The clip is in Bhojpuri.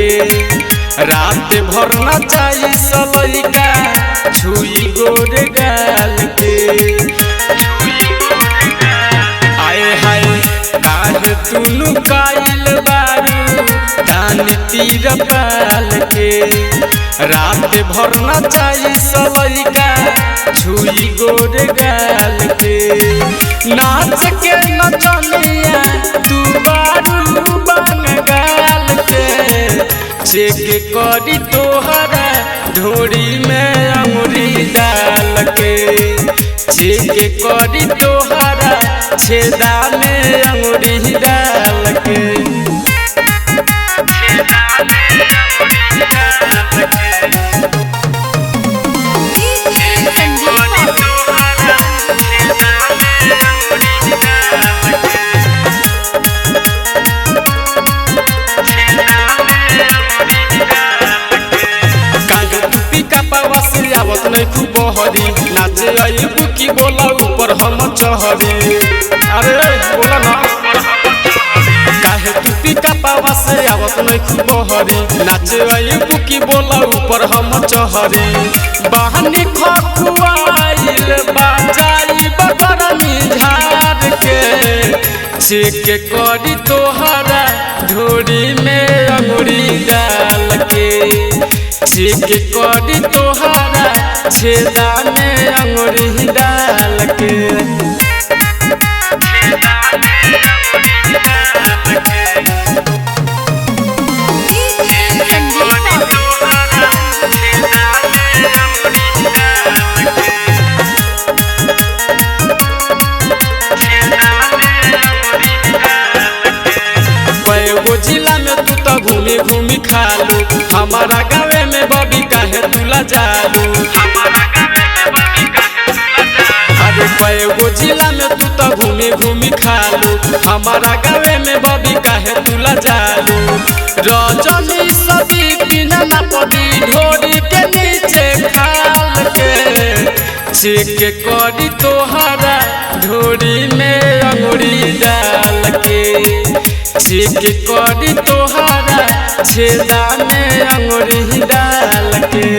के रात भर नचाई सलैका छुई गोरे गाल के। आए हाय काहे तुनु काइल बारू कान तीर पाल के रात भर नचाई सलैका छुई गोरे गाल के। नाच के नचनिया तू बारू बंगाल के चेक करी तोहरा ढोरी में अंगुरी डाल के चेक करी तोहरा छेदा में अंगुरी डाल के। आवत नहीं खूब बहरी नाचे आई बुकी बोला ऊपर हम चहरी। अरे बोला ना काहे तू पिका पावा से आवत नहीं खूब बहरी नाचे आई बुकी बोला ऊपर हम चहरी। बहनी खखुआइल बाजाई बगरनी झाड़ के चेक करी तोहरा ढोरी में अंगुरी डाल के चेक करी तोहरा छेदा में अंगुरी डाल के। कएगो जिला में तू तो घूमी घूमी खालू हमारा गाँव में बबी काहे तुला जालू। अरे कएगो जिला में तू तो घूमी घूमी खालू हमारा गाँव में बबी काहे तुला जालू। रजनी सभी बिना ना पदी ढोरी के नीचे खाल के चेक करी तोहरा ढोरी में अंगुरी डाल के चेक करी तोहरा छेदा में अंगुरी डाल के।